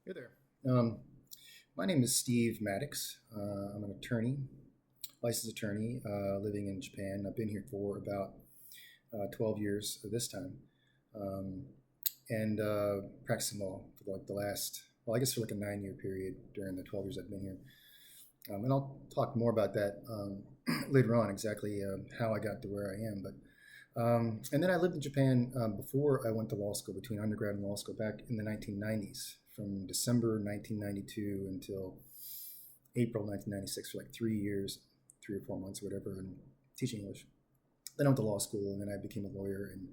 Hey there. Um, my name is Steve Maddox. I'm an attorney, licensed attorney, living in Japan. I've been here for about 12 years of this time, um, and practicing law for like the last, well, I guess for like a 9-year period during the 12 years I've been here. And I'll talk more about that later on, exactly how I got to where I am. But and then I lived in Japan before I went to law school, between undergrad and law school, back in the 1990s, from December 1992 until April 1996, for like 3 years, 3 or 4 months, whatever, and teaching English. Then I went to law school, and then I became a lawyer and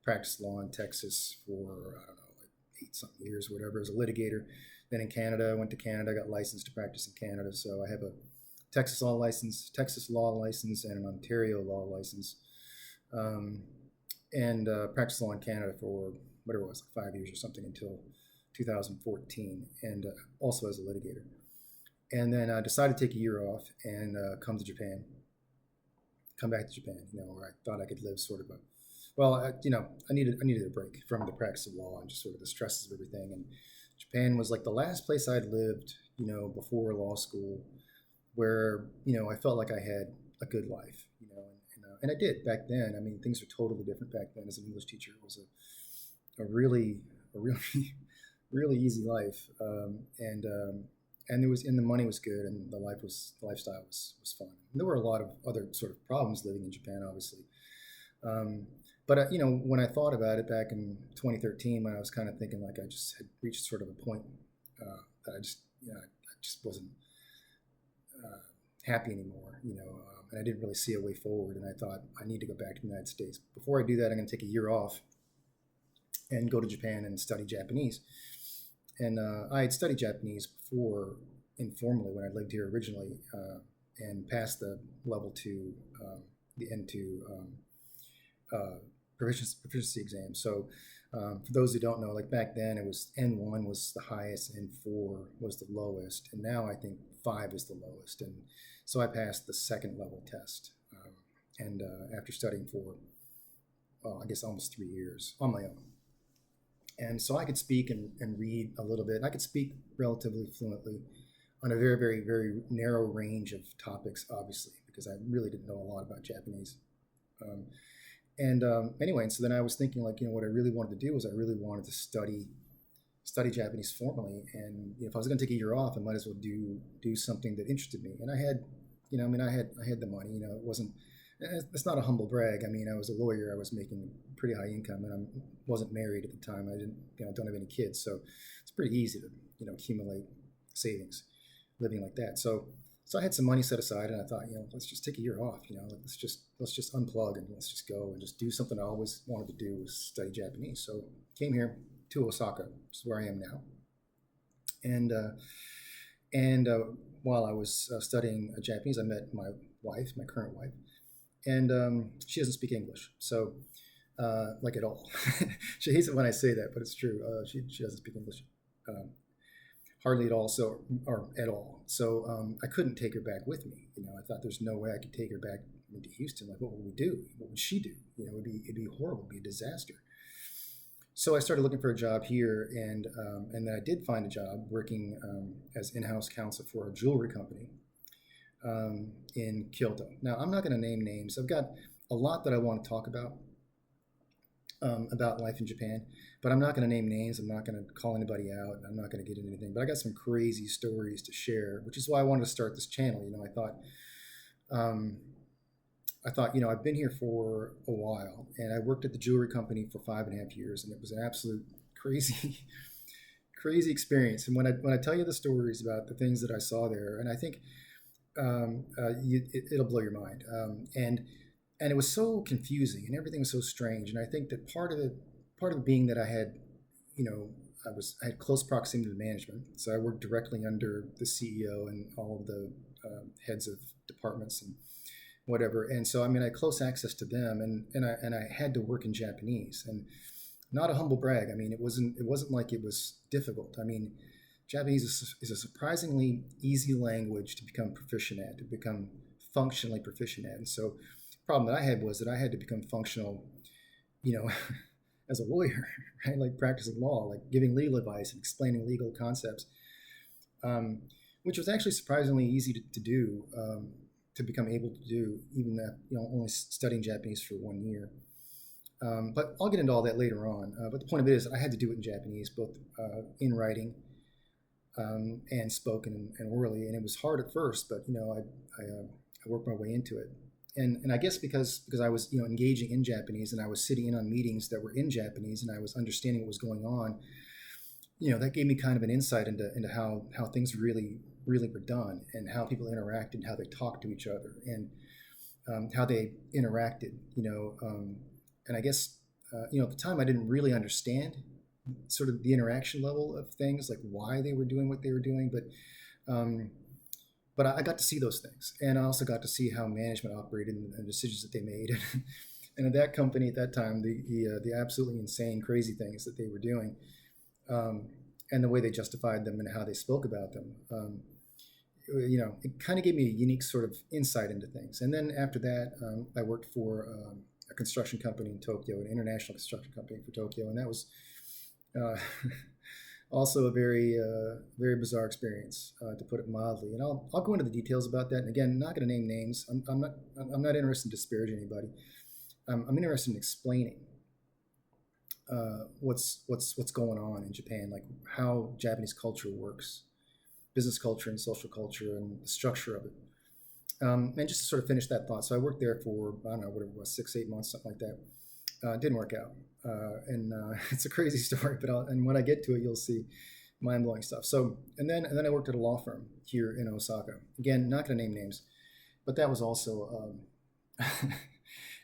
practiced law in Texas for, I don't know, like 8 something years, whatever, as a litigator. Then in Canada, I went to Canada, got licensed to practice in Canada. So I have a Texas law license, and an Ontario law license, um, and practiced law in Canada for whatever it was, like 5 years or something, until 2014, and also as a litigator. And then I decided to take a year off and come back to Japan, where I thought I could live sort of I needed a break from the practice of law and just sort of the stresses of everything. And Japan was like the last place I'd lived, before law school, where I felt like I had a good life, and I did back then. I mean, things were totally different back then. As an English teacher, it was a really really easy life, and the money was good, and the lifestyle was fun. And there were a lot of other sort of problems living in Japan, obviously. Um, but when I thought about it back in 2013, when I was kind of thinking like I just had reached sort of a point that I just wasn't uh, happy anymore, and I didn't really see a way forward. And I thought I need to go back to the United States. Before I do that, I'm going to take a year off and go to Japan and study Japanese. And I had studied Japanese before, informally, when I lived here originally, and passed the level two, the N2 proficiency exam. So for those who don't know, like back then, it was N1 was the highest, N4 was the lowest, and now I think 5 is the lowest. And so I passed the second level test, and after studying for, I guess, almost 3 years on my own. And so I could speak and read a little bit. I could speak relatively fluently on a very, very, very narrow range of topics, obviously, because I really didn't know a lot about Japanese. Um, and anyway, and so then I was thinking, like, what I really wanted to do was I really wanted to study Japanese formally. And if I was going to take a year off, I might as well do something that interested me. And I had, I had the money. It wasn't. It's not a humble brag. I mean, I was a lawyer. I was making pretty high income, and I wasn't married at the time. I don't have any kids, so it's pretty easy to, accumulate savings, living like that. So I had some money set aside, and I thought, let's just take a year off. Let's just unplug and let's just go and just do something I always wanted to do, was study Japanese. So came here to Osaka, which is where I am now, and while I was studying Japanese, I met my wife, my current wife, and she doesn't speak English, so like at all. She hates it when I say that, but it's true. She doesn't speak English hardly at all, or at all. So I couldn't take her back with me. I thought there's no way I could take her back into Houston. Like, what would we do? What would she do? It'd be horrible. It'd be a disaster. So I started looking for a job here, and then I did find a job working as in-house counsel for a jewelry company in Kyoto. Now, I'm not going to name names. I've got a lot that I want to talk about life in Japan, but I'm not going to name names. I'm not going to call anybody out. I'm not going to get into anything. But I got some crazy stories to share, which is why I wanted to start this channel. Um, I thought, I've been here for a while, and I worked at the jewelry company for 5.5 years, and it was an absolute crazy, crazy experience. And when I tell you the stories about the things that I saw there, and I think it'll blow your mind. And it was so confusing, and everything was so strange. And I think that part of it being that I had, I had close proximity to management, so I worked directly under the CEO and all of the heads of departments and whatever. And so, I had close access to them, and I had to work in Japanese, and not a humble brag. It wasn't like it was difficult. Japanese is a surprisingly easy language to become proficient at, to become functionally proficient at. And so, the problem that I had was that I had to become functional, you know, as a lawyer, right? Like practicing law, like giving legal advice and explaining legal concepts, which was actually surprisingly easy to do, to become able to do, even that, only studying Japanese for 1 year. But I'll get into all that later on. But the point of it is, I had to do it in Japanese, both in writing and spoken and orally, and it was hard at first, but I worked my way into it. And I guess because I was engaging in Japanese, and I was sitting in on meetings that were in Japanese, and I was understanding what was going on, that gave me kind of an insight into how things really were done, and how people interacted, how they talked to each other, and how they interacted. And I guess at the time I didn't really understand sort of the interaction level of things, like why they were doing what they were doing, but I got to see those things, and I also got to see how management operated and decisions that they made. And at that company at that time, the absolutely insane, crazy things that they were doing, and the way they justified them and how they spoke about them, it kind of gave me a unique sort of insight into things. And then after that, I worked for a construction company in Tokyo, an international construction company for Tokyo, and that was also a very bizarre experience, to put it mildly. And I'll go into the details about that. And again, not going to name names. I'm not interested in disparaging anybody. I'm interested in explaining what's going on in Japan, like how Japanese culture works, business culture and social culture, and the structure of it. And just to sort of finish that thought, so I worked there for, I don't know, whatever it was, 6-8 months, something like that. Didn't work out, and it's a crazy story. But and when I get to it, you'll see mind-blowing stuff. So and then I worked at a law firm here in Osaka. Again, not going to name names, but that was also,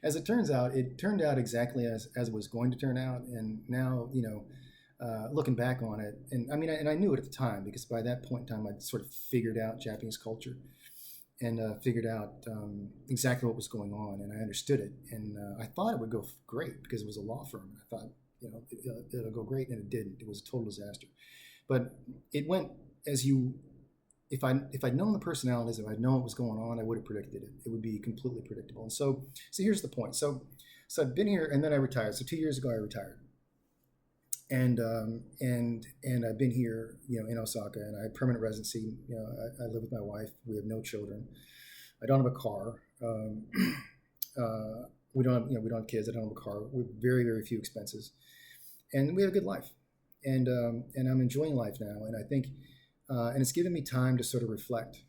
as it turns out, it turned out exactly as it was going to turn out. And now, looking back on it, and I mean, and I knew it at the time, because by that point in time, I'd sort of figured out Japanese culture, and figured out exactly what was going on, and I understood it, and I thought it would go great because it was a law firm. I thought, it'll go great, and it didn't. It was a total disaster. But it went as you. If I'd known the personalities, if I'd known what was going on, I would have predicted it. It would be completely predictable. And so here's the point. So I've been here, and then I retired. So 2 years ago, I retired. And I've been here, in Osaka, and I have permanent residency. I live with my wife. We have no children. I don't have a car. We don't have kids. I don't have a car. We have very, very few expenses, and we have a good life. And I'm enjoying life now. And I think, and it's given me time to sort of reflect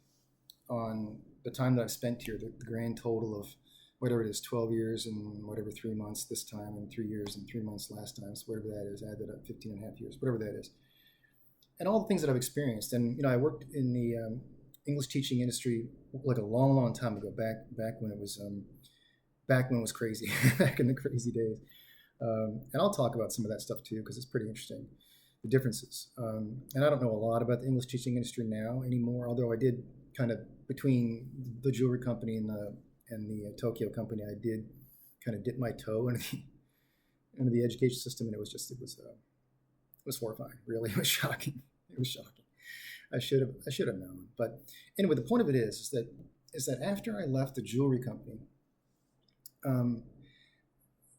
on the time that I've spent here, the grand total of whatever it is, 12 years and whatever 3 months this time, and 3 years and 3 months last time, so whatever that is, I added up 15 and a half years, whatever that is. And all the things that I've experienced. And, I worked in the English teaching industry like a long, long time ago, back when it was crazy, back in the crazy days. And I'll talk about some of that stuff too, because it's pretty interesting, the differences. And I don't know a lot about the English teaching industry now anymore, although I did kind of, between the jewelry company and the Tokyo company, I did kind of dip my toe into the education system, and it was horrifying. Really, it was shocking. It was shocking. I should have known. But anyway, the point of it is that after I left the jewelry company,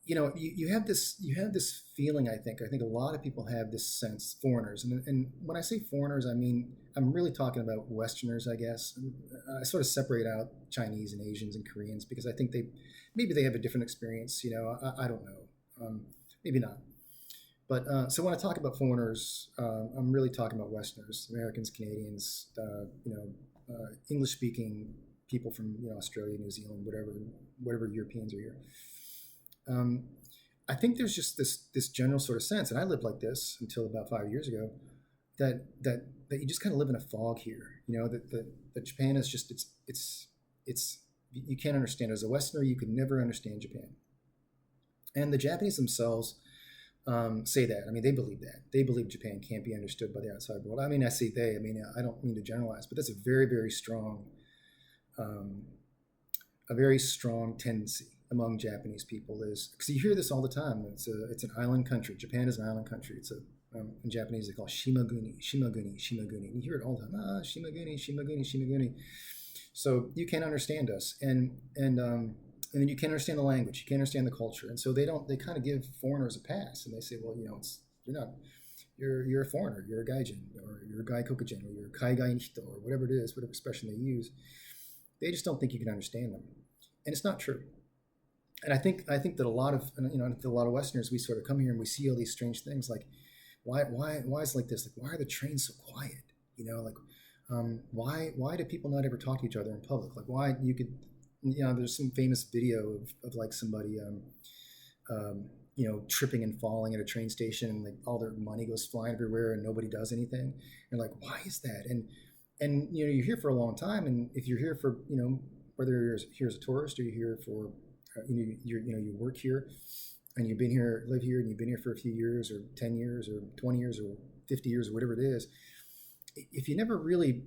you have this feeling. I think a lot of people have this sense, foreigners, and when I say foreigners, I mean, I'm really talking about Westerners, I guess. I sort of separate out Chinese and Asians and Koreans, because I think maybe they have a different experience. I don't know, maybe not. But so when I talk about foreigners, I'm really talking about Westerners, Americans, Canadians, English-speaking people from Australia, New Zealand, whatever Europeans are here. I think there's just this general sort of sense, and I lived like this until about 5 years ago, that you just kind of live in a fog here. That Japan is just it's you can't understand. As a Westerner, you could never understand Japan. And the Japanese themselves say that. I mean, they believe that. They believe Japan can't be understood by the outside world. I mean, I say they. I mean, I don't mean to generalize, but that's a very, very strong, tendency among Japanese people, is because you hear this all the time. It's an island country. Japan is an island country. It's in Japanese they call shimaguni. And you hear it all the time. Shimaguni. So you can't understand us. And and then you can't understand the language, you can't understand the culture, and so they kind of give foreigners a pass, and they say, well, it's you're not you're a foreigner, you're a gaijin, or you're a gaikokujin, or you're a kaigai hito, or whatever it is, whatever expression they use. They just don't think you can understand them, and it's not true. And I think that a lot of a lot of Westerners, we sort of come here and we see all these strange things like why is it like this? Like, why are the trains so quiet? Like, why do people not ever talk to each other in public? Like, why you could, there's some famous video of like somebody, tripping and falling at a train station, and like all their money goes flying everywhere and nobody does anything. And like, why is that? And you're here for a long time, and if you're here for whether you're here as a tourist or you're here for you work here, and you've been here, live here, and you've been here for a few years, or 10 years, or 20 years, or 50 years, or whatever it is, if you never really,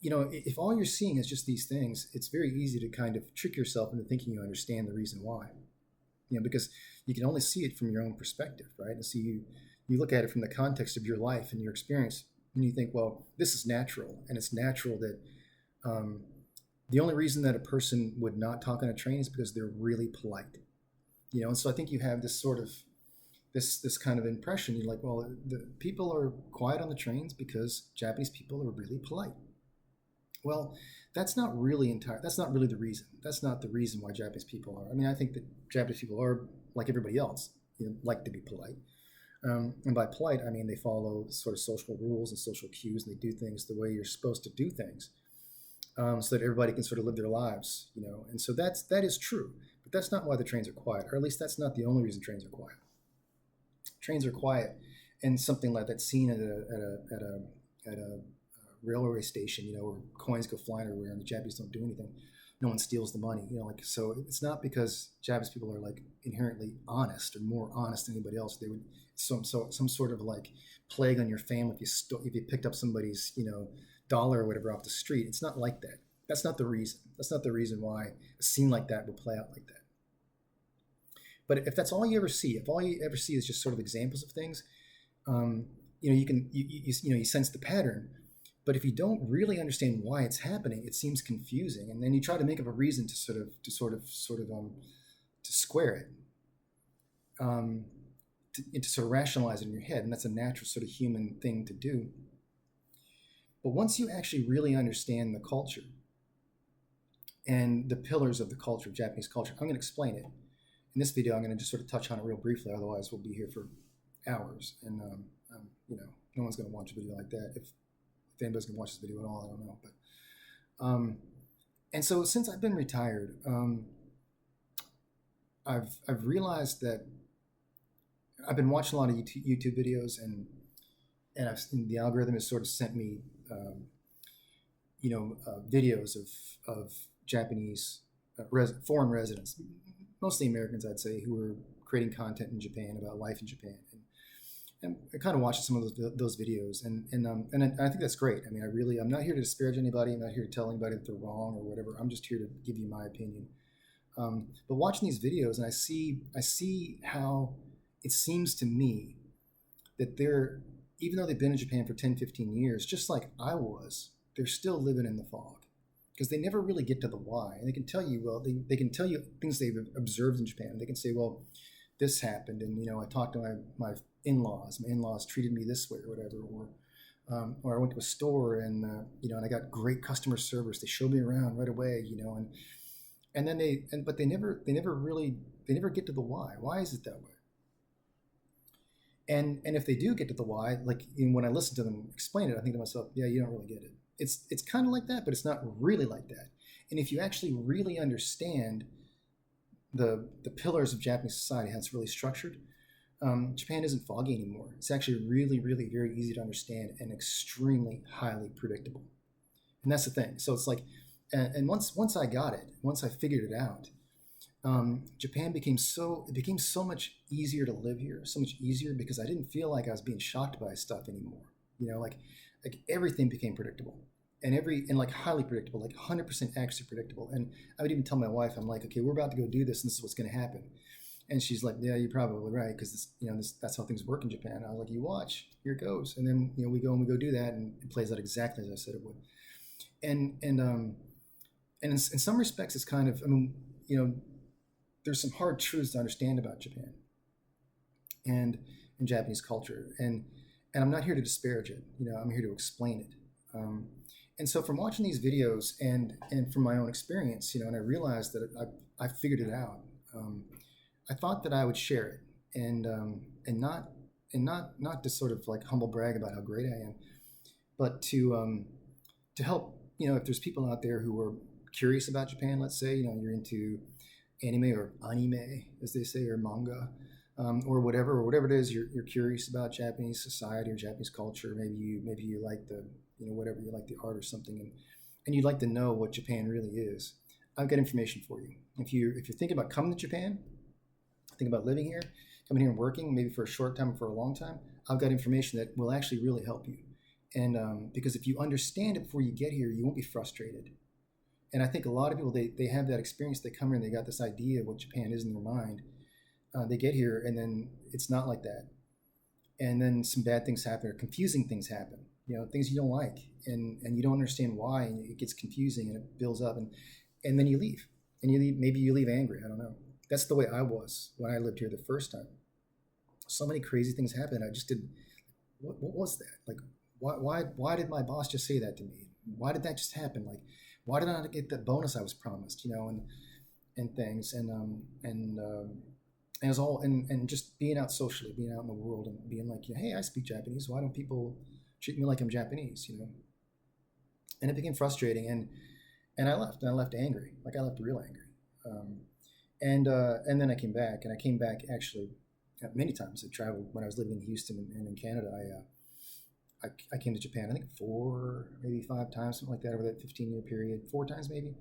if all you're seeing is just these things, it's very easy to kind of trick yourself into thinking you understand the reason why. Because you can only see it from your own perspective, right? And so you look at it from the context of your life and your experience, and you think, well, this is natural, and it's natural that the only reason that a person would not talk on a train is because they're really polite. And so I think you have this sort of this kind of impression. You're like, well, the people are quiet on the trains because Japanese people are really polite. Well, that's not really the reason. That's not the reason why Japanese people are. I mean, I think that Japanese people are like everybody else, like to be polite. And by polite, I mean they follow sort of social rules and social cues, and they do things the way you're supposed to do things, so that everybody can sort of live their lives, And so that is true, but that's not why the trains are quiet, or at least that's not the only reason trains are quiet. Trains are quiet, and something like that scene at a railway station, where coins go flying everywhere and the Japanese don't do anything. No one steals the money, so it's not because Japanese people are like inherently honest or more honest than anybody else. They would some sort of like plague on your family if you picked up somebody's dollar or whatever off the street. It's not like that. That's not the reason. That's not the reason why a scene like that would play out like that. But if that's all you ever see, if all you ever see is just sort of examples of things, you sense the pattern. But if you don't really understand why it's happening, it seems confusing, and then you try to make up a reason to square it, to sort of rationalize it in your head, and that's a natural sort of human thing to do. But once you actually really understand the culture and the pillars of the culture, of Japanese culture, I'm going to explain it. In this video, I'm going to just sort of touch on it real briefly, otherwise we'll be here for hours, and no one's going to watch a video like that. If anybody's going to watch this video at all, I don't know. But and so since I've been retired, I've realized that I've been watching a lot of YouTube videos, and the algorithm has sort of sent me videos of Japanese foreign residents, mostly Americans, I'd say, who are creating content in Japan about life in Japan. And I kind of watched some of those videos, and I think that's great. I mean, I'm not here to disparage anybody. I'm not here to tell anybody that they're wrong or whatever. I'm just here to give you my opinion. But watching these videos, and I see how it seems to me that even though they've been in Japan for 10, 15 years, just like I was, they're still living in the fog, because they never really get to the why. And they can tell you, well, they can tell you things they've observed in Japan. They can say, well, this happened, and I talked to my in-laws. My in-laws treated me this way, or whatever. Or I went to a store, and and I got great customer service. They showed me around right away, and then but they never get to the why. Why is it that way? And if they do get to the why, like when I listen to them explain it, I think to myself, yeah, you don't really get it. It's kind of like that, but it's not really like that. And if you actually really understand the pillars of Japanese society, how it's really structured, Japan isn't foggy anymore. It's actually really, really very easy to understand and extremely highly predictable. And that's the thing. So it's like, and once I got it, once I figured it out, Japan became so much easier to live here, so much easier, because I didn't feel like I was being shocked by stuff anymore. Like everything became predictable, and like highly predictable, like 100% actually predictable. And I would even tell my wife, I'm like, okay, we're about to go do this, and this is what's going to happen. And she's like, yeah, you're probably right, because that's how things work in Japan. I was like, you watch, here it goes. And then we go do that, and it plays out exactly as I said it would. And in some respects, it's kind of, there's some hard truths to understand about Japan and Japanese culture, and I'm not here to disparage it. I'm here to explain it. And so from watching these videos and from my own experience, and I realized that I figured it out. I thought that I would share it and not to sort of like humble brag about how great I am, but to help. If there's people out there who are curious about Japan, let's say, you're into anime or anime, as they say, or manga, or whatever it is you're curious about Japanese society or Japanese culture. Maybe you like the whatever, you like the art or something, and you'd like to know what Japan really is. I've got information for you. If you're thinking about coming to Japan, think about living here, coming here and working, maybe for a short time or for a long time, I've got information that will actually really help you. And because if you understand it before you get here, you won't be frustrated. And I think a lot of people, they have that experience. They come here and they got this idea of what Japan is in their mind. They get here and then it's not like that. And then some bad things happen or confusing things happen, things you don't like, and you don't understand why, and it gets confusing and it builds up, and then you leave. And maybe you leave angry. I don't know. That's the way I was when I lived here the first time. So many crazy things happened. I just didn't, what was that? Like, why did my boss just say that to me? Why did that just happen? Like, why did I not get that bonus I was promised, and things, and it was all, and just being out socially, being out in the world and being like, hey, I speak Japanese. Why don't people treat me like I'm Japanese, And it became frustrating, and I left angry. Like, I left real angry. And then I came back, actually many times. I traveled when I was living in Houston and in Canada. I came to Japan, I think 4, maybe 5 times, something like that, over that 15-year period. 4 times maybe,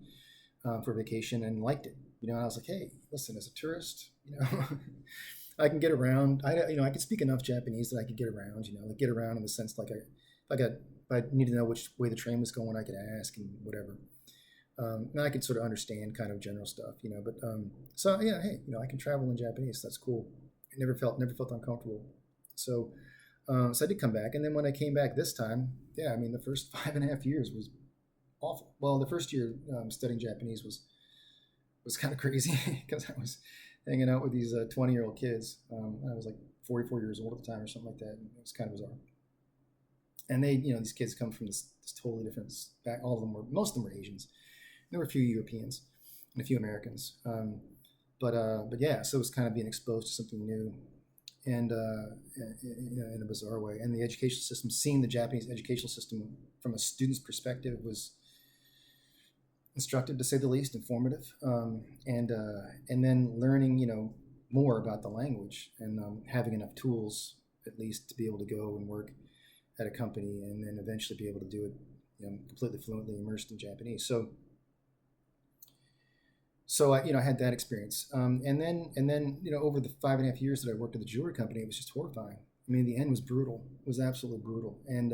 for vacation, and liked it. And I was like, hey, listen, as a tourist, I can get around. I could speak enough Japanese that I could get around. Like get around in the sense like if I need to know which way the train was going, I could ask and whatever. And I could sort of understand kind of general stuff, But so yeah, hey, I can travel in Japanese. That's cool. I never felt uncomfortable. So I did come back, and then when I came back this time, yeah, the first 5.5 years was awful. Well, the first year studying Japanese was kind of crazy because I was hanging out with these 20-year-old kids. I was like 44 years old at the time or something like that. And it was kind of bizarre. And they, these kids come from this totally different back. Most of them were Asians. There were a few Europeans and a few Americans. But yeah, so it was kind of being exposed to something new, and in a bizarre way. And the educational system, seeing the Japanese educational system from a student's perspective, was instructive, to say the least, informative, and then learning more about the language, and having enough tools at least to be able to go and work at a company, and then eventually be able to do it completely fluently, immersed in Japanese. So I had that experience, and then over the 5.5 years that I worked at the jewelry company, it was just horrifying. The end was brutal. It was absolutely brutal, and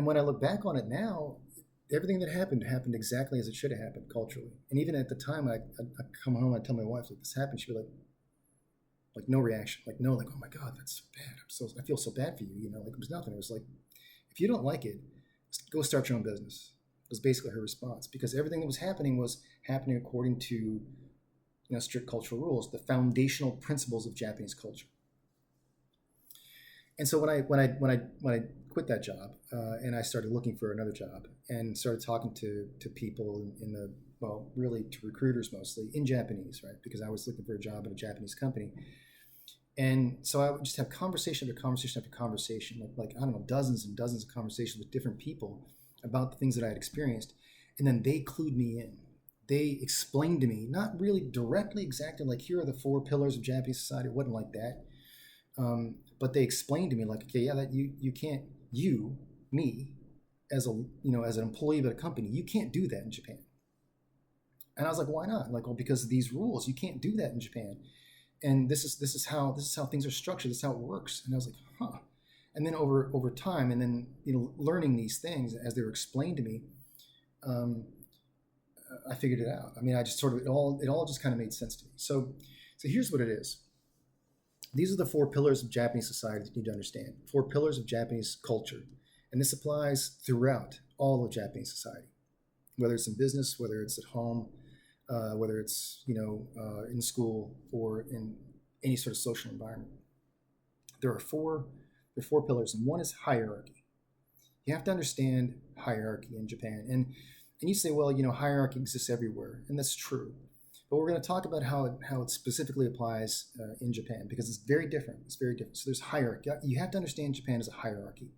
when I look back on it now, everything that happened exactly as it should have happened culturally. And even at the time, I come home, I tell my wife, like, this happened. She'd be like no reaction, like no, like, oh my God, that's so bad. I feel so bad for you. Like it was nothing. It was like, if you don't like it, go start your own business. Was basically her response, because everything that was happening according to strict cultural rules, the foundational principles of Japanese culture. And so when I quit that job, and I started looking for another job, and started talking to people really to recruiters mostly in Japanese, right? Because I was looking for a job at a Japanese company. And so I would just have conversation after conversation after conversation, like I don't know, dozens and dozens of conversations with different people about the things that I had experienced. And then they clued me in. They explained to me, not really directly exactly like, here are the 4 pillars of Japanese society. It wasn't like that. But they explained to me like, okay, yeah, that you can't, me, as as an employee of a company, you can't do that in Japan. And I was like, why not? Like, well, because of these rules, you can't do that in Japan. And this is how things are structured. This is how it works. And I was like, huh. And then over time, and then learning these things as they were explained to me, I figured it out. I just sort of it all just kind of made sense to me. So here's what it is. These are the 4 pillars of Japanese society that you need to understand. 4 pillars of Japanese culture, and this applies throughout all of Japanese society, whether it's in business, whether it's at home, whether it's in school or in any sort of social environment. There are four pillars, and one is hierarchy. You have to understand hierarchy in Japan, and you say, well, hierarchy exists everywhere, and that's true. But we're going to talk about how it specifically applies in Japan, because it's very different. It's very different. So there's hierarchy. You have to understand Japan as a hierarchy.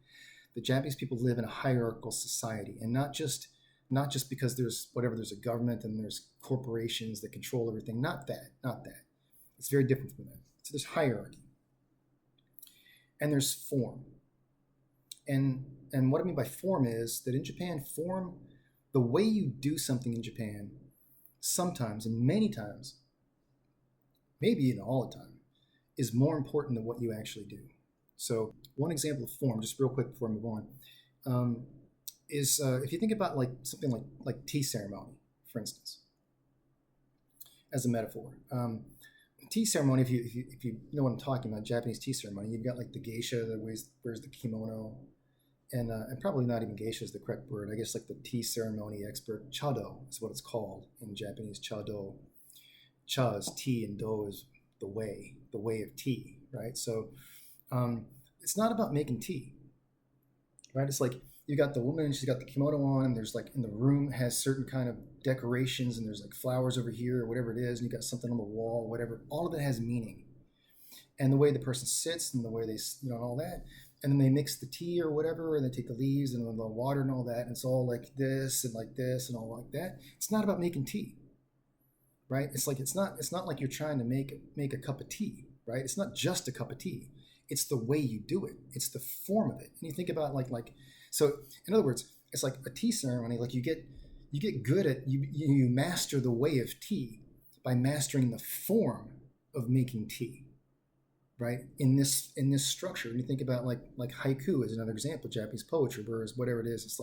The Japanese people live in a hierarchical society, and not just because there's a government and there's corporations that control everything. Not that. It's very different from that. So there's hierarchy, and there's form. And what I mean by form is that in Japan, the way you do something in Japan, sometimes and many times, maybe even all the time, is more important than what you actually do. So one example of form, just real quick before I move on, is if you think about something like tea ceremony, for instance, as a metaphor. Tea ceremony, if you know what I'm talking about, Japanese tea ceremony, you've got the geisha that wears the kimono, and probably not even geisha is the correct word. I guess the tea ceremony expert, chado is what it's called in Japanese. Chado, cha is tea, and do is the way of tea, right? So it's not about making tea, right? It's you got the woman, she's got the kimono on, and there's in the room has certain kind of decorations, and there's flowers over here or whatever it is, and you got something on the wall, whatever. All of it has meaning, and the way the person sits and the way they, and all that. And then they mix the tea or whatever, and they take the leaves and the water and all that, and it's all like this and all like that. It's not about making tea, right? It's not like you're trying to make a cup of tea, right? It's not just a cup of tea. It's the way you do it. It's the form of it. And you think about so. In other words, it's like a tea ceremony. You get good at you master the way of tea by mastering the form of making tea. Right, in this structure, and you think about like haiku is another example, Japanese poetry, whereas whatever it is, it's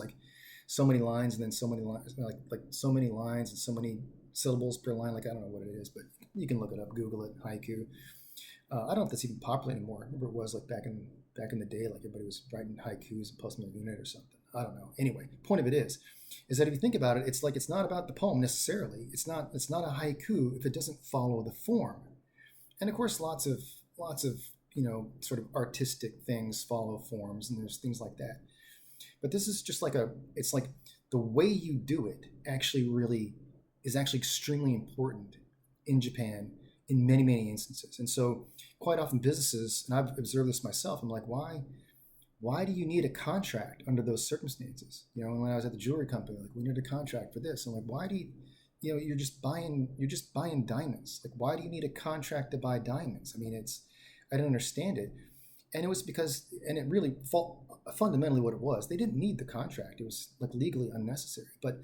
so many lines and then so many lines, like so many lines and so many syllables per line. I don't know what it is, but you can look it up, Google it, haiku. I don't know if that's even popular anymore. I remember it was back in the day, everybody was writing haikus and posting them on the internet or something. I don't know. Anyway, point of it is that if you think about it, it's not about the poem necessarily. It's not a haiku if it doesn't follow the form. And of course, lots of sort of artistic things follow forms, and there's things like that. But this is just it's the way you do it is actually extremely important in Japan in many, many instances. And so quite often businesses, and I've observed this myself, I'm why do you need a contract under those circumstances? When I was at the jewelry company, we need a contract for this. I'm why do you're just buying diamonds. Why do you need a contract to buy diamonds? I didn't understand it. And it was because, and it really fundamentally what it was, they didn't need the contract. It was legally unnecessary. But,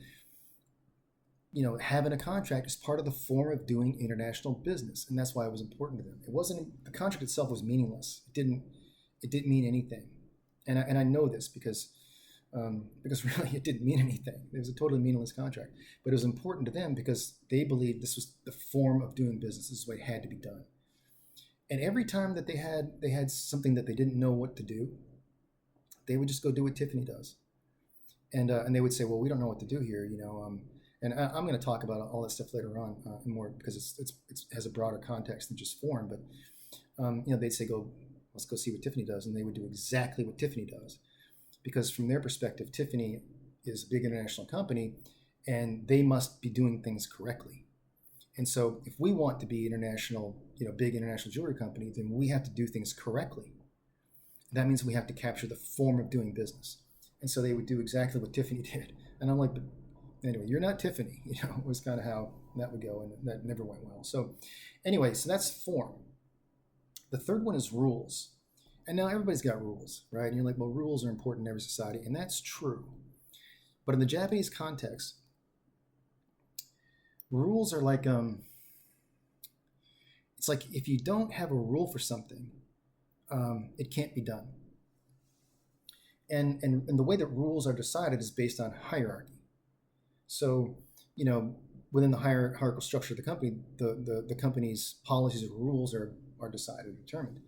having a contract is part of the form of doing international business. And that's why it was important to them. The contract itself was meaningless. It didn't mean anything. And I know this because really it didn't mean anything. It was a totally meaningless contract. But it was important to them because they believed this was the form of doing business. This is the way it had to be done. And every time that they had something that they didn't know what to do, they would just go do what Tiffany does. And they would say, well, we don't know what to do here, and I'm going to talk about all that stuff later on more because it has a broader context than just form. But they'd say, let's go see what Tiffany does, and they would do exactly what Tiffany does. Because from their perspective, Tiffany is a big international company, and they must be doing things correctly. And so if we want to be international, big international jewelry company, then we have to do things correctly. That means we have to capture the form of doing business. And so they would do exactly what Tiffany did. And I'm but anyway, you're not Tiffany, was kind of how that would go, and that never went well. So anyway, so that's form. The third one is rules. And now everybody's got rules, right? And you're well, rules are important in every society, and that's true. But in the Japanese context, rules are it's if you don't have a rule for something, it can't be done. And the way that rules are decided is based on hierarchy. So, within the hierarchical structure of the company, the company's policies or rules are decided or determined.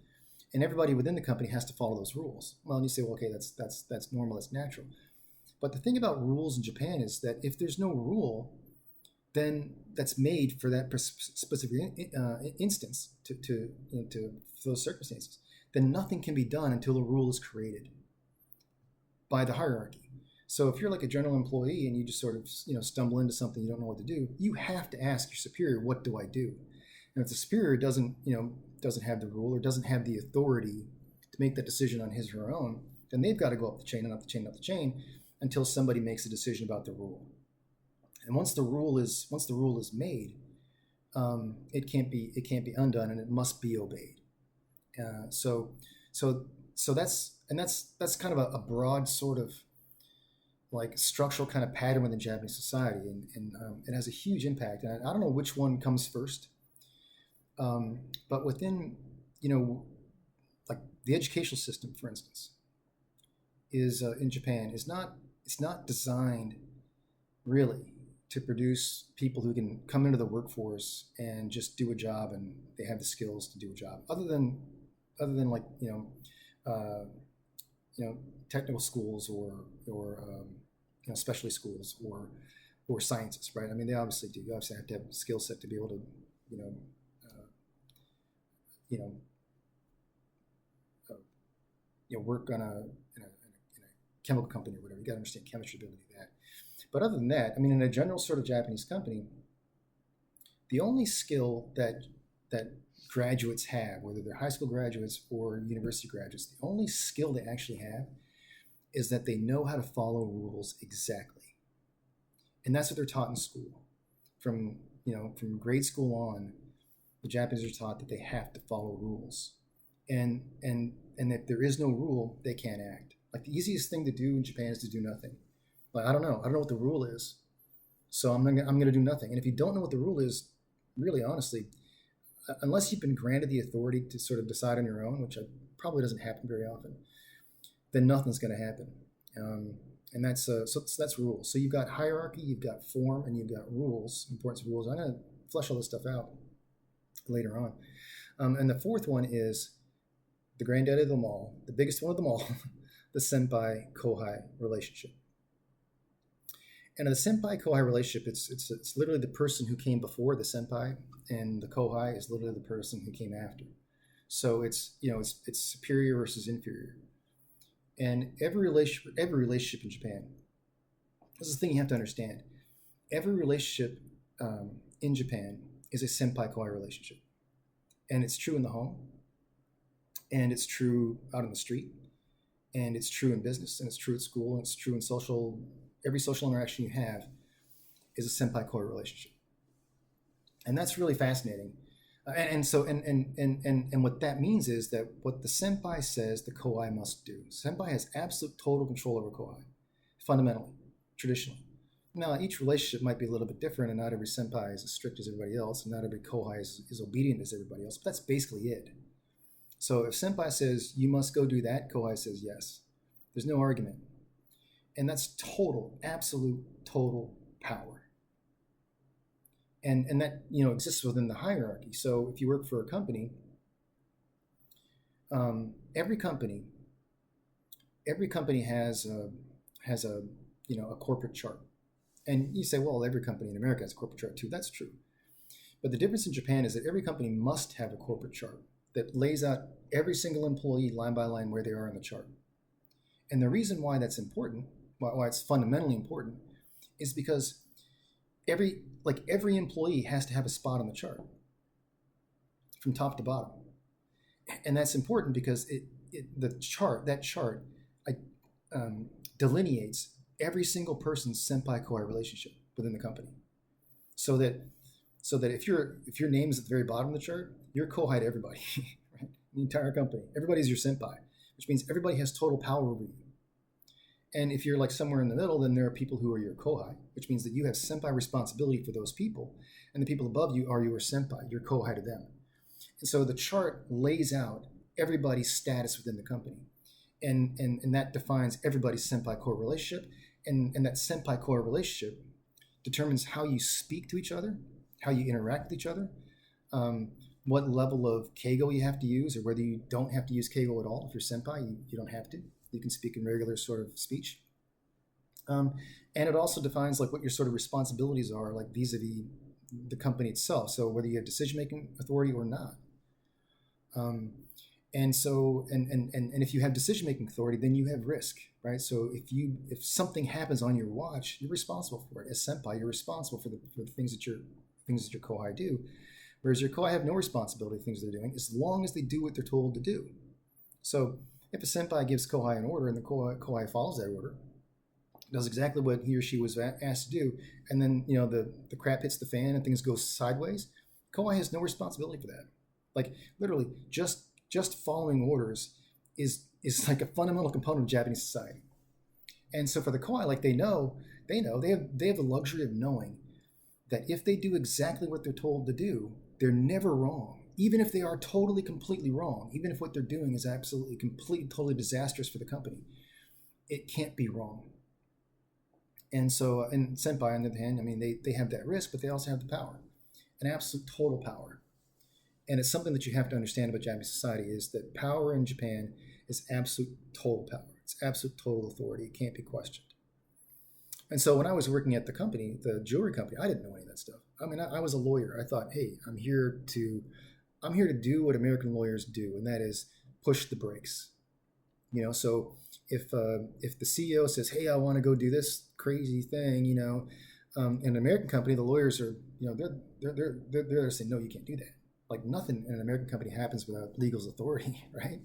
And everybody within the company has to follow those rules. Well, and you say, well, okay, that's normal, that's natural. But the thing about rules in Japan is that if there's no rule, then that's made for that specific instance to for those circumstances, then nothing can be done until a rule is created by the hierarchy. So if you're like a general employee and you just sort of stumble into something you don't know what to do, you have to ask your superior, what do I do? And if the superior doesn't have the rule or doesn't have the authority to make that decision on his or her own, then they've got to go up the chain and up the chain and up the chain until somebody makes a decision about the rule. And once the rule is made, it can't be undone, and it must be obeyed. So that's kind of a broad sort of like structural kind of pattern within Japanese society, and it has a huge impact. And I don't know which one comes first, but within like the educational system, for instance, is in Japan it's not designed really to produce people who can come into the workforce and just do a job and they have the skills to do a job, other than like technical schools or specialty schools or sciences, right? I mean, they obviously do. You obviously have to have a skill set to be able to work in a chemical company or whatever. You got to understand chemistry, ability to do that. But other than that, I mean, in a general sort of Japanese company, the only skill that graduates have, whether they're high school graduates or university graduates, the only skill they actually have is that they know how to follow rules exactly. And that's what they're taught in school. From grade school on, the Japanese are taught that they have to follow rules. And if there is no rule, they can't act. Like the easiest thing to do in Japan is to do nothing. Like, I don't know what the rule is, so I'm gonna do nothing. And if you don't know what the rule is, really honestly, unless you've been granted the authority to sort of decide on your own, which probably doesn't happen very often, then nothing's going to happen. And that's rules. So you've got hierarchy, you've got form, and you've got rules, importance of rules. I'm going to flesh all this stuff out later on. And the fourth one is the granddaddy of them all, the biggest one of them all, the senpai-kohai relationship. And in the senpai-kohai relationship, it's literally the person who came before the senpai, and the kohai is literally the person who came after. So it's superior versus inferior. And every relationship in Japan, this is the thing you have to understand. Every relationship in Japan is a senpai-kohai relationship. And it's true in the home, and it's true out on the street, and it's true in business, and it's true at school, and it's true in every social interaction you have is a senpai-kohai relationship. And that's really fascinating. And what that means is that what the senpai says, the kohai must do. Senpai has absolute total control over kohai, fundamentally, traditionally. Now, each relationship might be a little bit different, and not every senpai is as strict as everybody else, and not every kohai is obedient as everybody else, but that's basically it. So if senpai says, you must go do that, kohai says yes. There's no argument. And that's total, absolute, total power. And that exists within the hierarchy. So if you work for a company, every company has a corporate chart. And you say, well, every company in America has a corporate chart too. That's true. But the difference in Japan is that every company must have a corporate chart that lays out every single employee line by line where they are on the chart. And the reason why that's important, why it's fundamentally important, is because every employee has to have a spot on the chart from top to bottom. And that's important because that chart delineates every single person's senpai-kohai relationship within the company. So that if your name is at the very bottom of the chart, you're kohai to everybody, right? The entire company. Everybody's your senpai, which means everybody has total power over you. And if you're like somewhere in the middle, then there are people who are your kohai, which means that you have senpai responsibility for those people, and the people above you are your senpai, your kohai to them. And so the chart lays out everybody's status within the company, and that defines everybody's senpai-kohai relationship, and that senpai-kohai relationship determines how you speak to each other, how you interact with each other, what level of keigo you have to use, or whether you don't have to use keigo at all. If you're senpai, you don't have to. You can speak in regular sort of speech. Um, and it also defines like what your sort of responsibilities are, like vis-a-vis the company itself. So whether you have decision-making authority or not. Um, and so, and if you have decision-making authority, then you have risk, right? So if something happens on your watch, you're responsible for it. As senpai, you're responsible for the things that your kohai do. Whereas your kohai have no responsibility for things they're doing, as long as they do what they're told to do. So if a senpai gives kohai an order and the kohai follows that order, does exactly what he or she was asked to do, and then the crap hits the fan and things go sideways, kohai has no responsibility for that. Like literally, just following orders is like a fundamental component of Japanese society. And so for the kohai, like they have the luxury of knowing that if they do exactly what they're told to do, they're never wrong. Even if they are totally, completely wrong, even if what they're doing is absolutely, completely, totally disastrous for the company, it can't be wrong. And so, and senpai, on the other hand, I mean, they have that risk, but they also have the power, an absolute total power. And it's something that you have to understand about Japanese society is that power in Japan is absolute total power. It's absolute total authority. It can't be questioned. And so when I was working at the company, the jewelry company, I didn't know any of that stuff. I mean, I was a lawyer. I thought, hey, I'm here to do what American lawyers do, and that is push the brakes. So if the CEO says, hey, I want to go do this crazy thing, in an American company, the lawyers are, they're saying, no, you can't do that. Like nothing in an American company happens without legal's authority, right?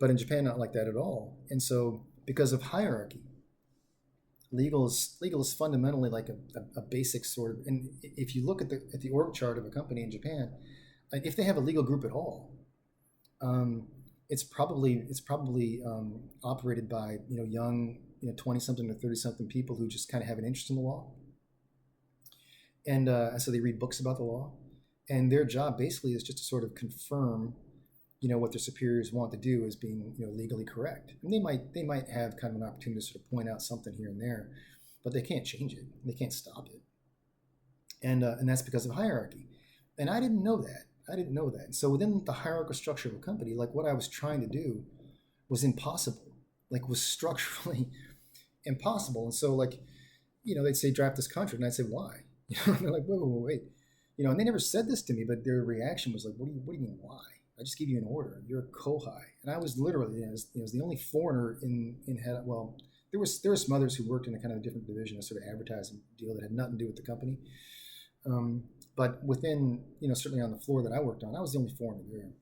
But in Japan, not like that at all. And so because of hierarchy, legal is fundamentally like a basic sort of, and if you look at the org chart of a company in Japan, if they have a legal group at all, it's probably operated by young 20-something to 30-something people who just kind of have an interest in the law, and so they read books about the law, and their job basically is just to sort of confirm what their superiors want to do as being legally correct. And they might have kind of an opportunity to sort of point out something here and there, but they can't change it. They can't stop it. And that's because of hierarchy. And I didn't know that. And so within the hierarchical structure of a company, like what I was trying to do was impossible, like was structurally impossible. And so like, they'd say, draft this contract. And I'd say, why? And they're like, wait. And they never said this to me, but their reaction was like, what do you mean, why? I just gave you an order. You're a kohai. And I was literally, was the only foreigner in head. Well, there were some others who worked in a kind of a different division, a sort of advertising deal that had nothing to do with the company. But within, certainly on the floor that I worked on, I was the only foreigner there.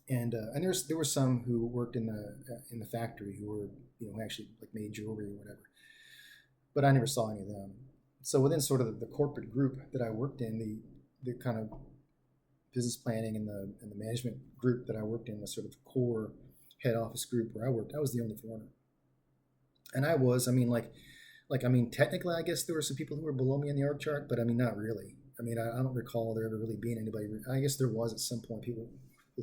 And there were some who worked in the factory who were, actually like made jewelry or whatever. But I never saw any of them. So within sort of the corporate group that I worked in, the kind of business planning and the management group that I worked in, the sort of core head office group where I worked, I was the only foreigner. And I was, technically, I guess there were some people who were below me in the org chart, but not really. I don't recall there ever really being anybody. I guess there was at some point people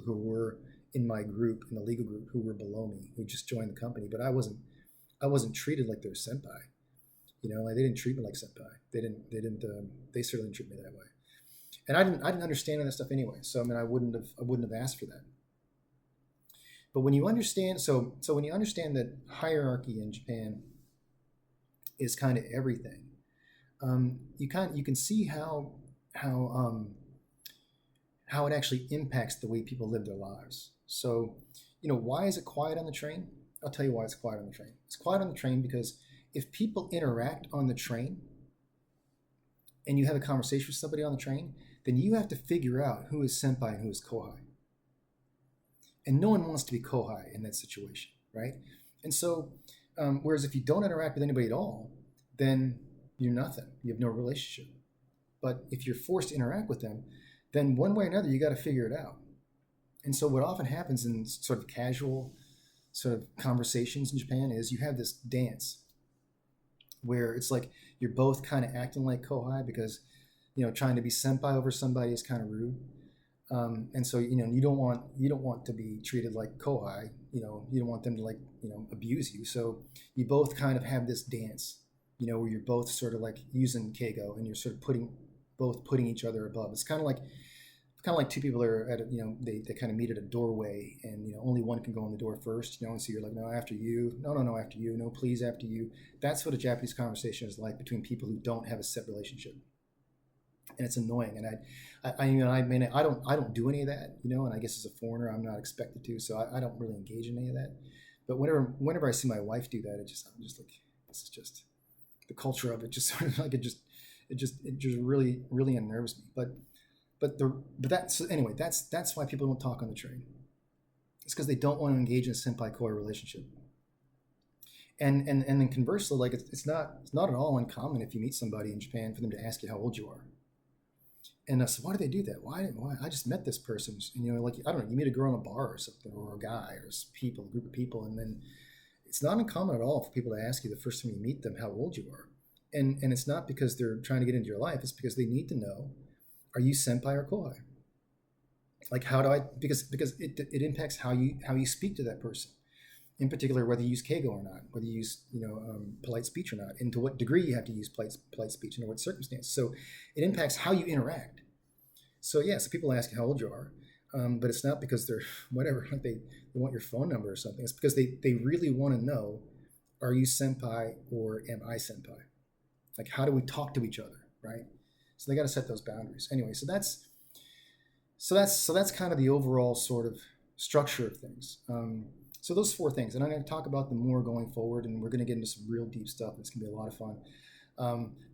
who were in my group, in the legal group, who were below me, who just joined the company, but I wasn't treated like their senpai. Like they didn't treat me like senpai. They certainly didn't treat me that way. And I didn't understand that stuff anyway. So I wouldn't have asked for that. But when you understand, so when you understand that hierarchy in Japan is kind of everything, you can see how it actually impacts the way people live their lives. So, why is it quiet on the train? I'll tell you why it's quiet on the train. It's quiet on the train because if people interact on the train and you have a conversation with somebody on the train, then you have to figure out who is senpai and who is kohai. And no one wants to be kohai in that situation, right? And so, whereas if you don't interact with anybody at all, then you're nothing. You have no relationship. But if you're forced to interact with them, then one way or another, you got to figure it out. And so what often happens in sort of casual sort of conversations in Japan is you have this dance where it's like you're both kind of acting like kohai because, trying to be senpai over somebody is kind of rude. And so, you don't want to be treated like kohai, you don't want them to abuse you. So you both kind of have this dance, where you're both sort of like using keigo and you're sort of putting each other above. It's kind of like kind of like two people are at a, they kind of meet at a doorway, and only one can go in the door first, and so you're like, no, after you, no, after you, no, please, after you. That's what a Japanese conversation is like between people who don't have a set relationship, and it's annoying. And I don't do any of that, and I guess as a foreigner I'm not expected to, so I don't really engage in any of that. But whenever I see my wife do that, I'm just like, this is just the culture of it. Just sort of like it just really really unnerves me. But that's anyway. That's why people don't talk on the train. It's because they don't want to engage in a senpai-koi relationship. And then conversely, like it's not at all uncommon if you meet somebody in Japan for them to ask you how old you are. And so why do they do that? Why? I just met this person, and like, I don't know, you meet a girl in a bar or something, or a guy, or a group of people, and then it's not uncommon at all for people to ask you the first time you meet them how old you are. And it's not because they're trying to get into your life, it's because they need to know, are you senpai or koi? Like, how do I, because it impacts how you speak to that person. In particular, whether you use keigo or not, whether you use polite speech or not, and to what degree you have to use polite speech, and in what circumstances. So it impacts how you interact. So so people ask you how old you are, but it's not because they're whatever, like they want your phone number or something. It's because they really want to know, are you senpai or am I senpai? Like, how do we talk to each other, right? So they got to set those boundaries. Anyway, so that's kind of the overall sort of structure of things. So those four things, and I'm going to talk about them more going forward, and we're going to get into some real deep stuff. It's going to be a lot of fun.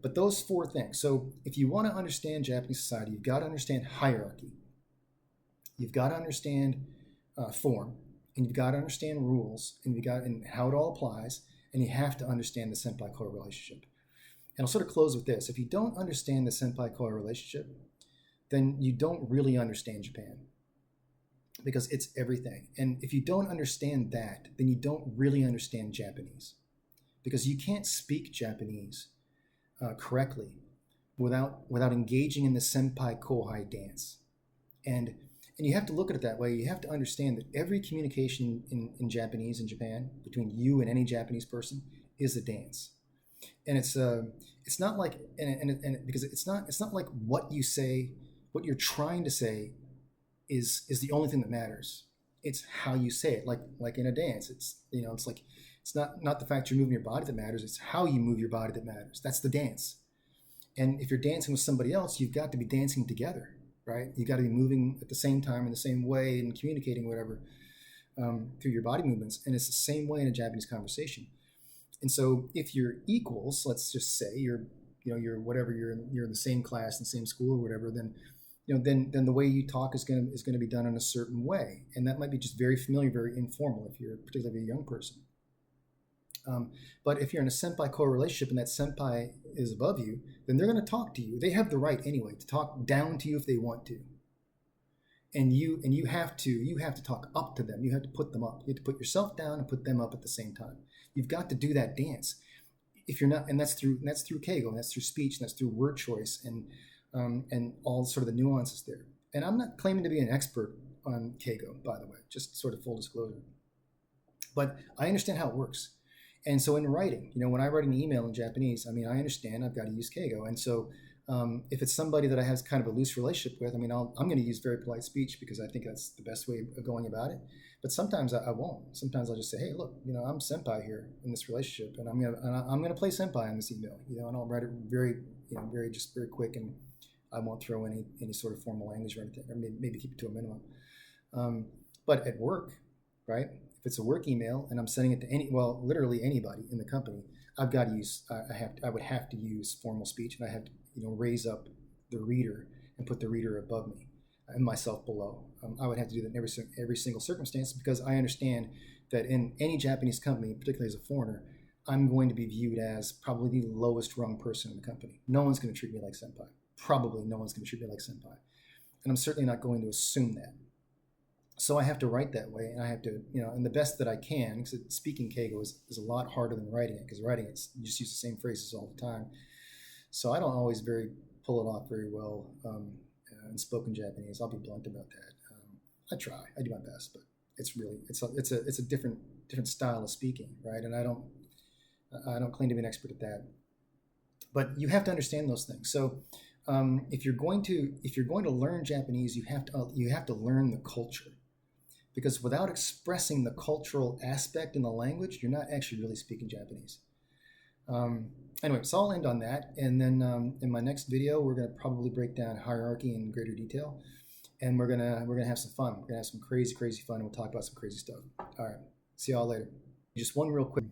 But those four things. So if you want to understand Japanese society, you've got to understand hierarchy. You've got to understand form, and you've got to understand rules, and how it all applies, and you have to understand the senpai-koi relationship. And I'll sort of close with this. If you don't understand the senpai-koi relationship, then you don't really understand Japan, because it's everything. And if you don't understand that, then you don't really understand Japanese, because you can't speak Japanese correctly without engaging in the senpai-kohai dance. And you have to look at it that way. You have to understand that every communication in Japanese in Japan between you and any Japanese person is a dance. And it's not like because it's not like what you say, what you're trying to say is the only thing that matters. It's how you say it. Like in a dance, it's like, it's not the fact you're moving your body that matters, it's how you move your body that matters. That's the dance. And if you're dancing with somebody else, you've got to be dancing together, right? You've got to be moving at the same time in the same way and communicating whatever through your body movements. And it's the same way in a Japanese conversation. And so if you're equals, let's just say you're whatever, you're in the same class, in the same school or whatever, then then the way you talk is going to be done in a certain way. And that might be just very familiar, very informal if you're particularly a young person. But if you're in a senpai-koi relationship and that senpai is above you, then they're going to talk to you. They have the right anyway to talk down to you if they want to. And you have to talk up to them. You have to put them up. You have to put yourself down and put them up at the same time. You've got to do that dance. If you're not, and that's through keigo, and that's through speech, and that's through word choice, and all sort of the nuances there. And I'm not claiming to be an expert on keigo, by the way, just sort of full disclosure. But I understand how it works. And so in writing, when I write an email in Japanese, I understand I've got to use keigo. And so if it's somebody that I have kind of a loose relationship with, I'm going to use very polite speech because I think that's the best way of going about it. But sometimes I won't. Sometimes I'll just say, hey, look, I'm senpai here in this relationship, and I'm gonna play senpai in this email, and I'll write it very quick, and I won't throw any sort of formal language or anything, or maybe keep it to a minimum. But at work, right? If it's a work email and I'm sending it to literally anybody in the company, I've got to use, I would have to use formal speech, and I have to, raise up the reader and put the reader above me and myself below. I would have to do that in every single circumstance, because I understand that in any Japanese company, particularly as a foreigner, I'm going to be viewed as probably the lowest rung person in the company. No one's going to treat me like senpai. Probably no one's going to treat me like senpai. And I'm certainly not going to assume that. So I have to write that way, and I have to, and the best that I can, because speaking keigo is a lot harder than writing it, because writing it, you just use the same phrases all the time. So I don't always pull it off very well in spoken Japanese. I'll be blunt about that. I try. I do my best, but it's a different style of speaking, right? And I don't claim to be an expert at that. But you have to understand those things. So if you're going to learn Japanese, you have to learn the culture, because without expressing the cultural aspect in the language, you're not actually really speaking Japanese. Anyway, so I'll end on that, and then in my next video, we're going to probably break down hierarchy in greater detail, and we're gonna have some fun. We're gonna have some crazy fun, and we'll talk about some crazy stuff. All right, see y'all later. Just one real quick.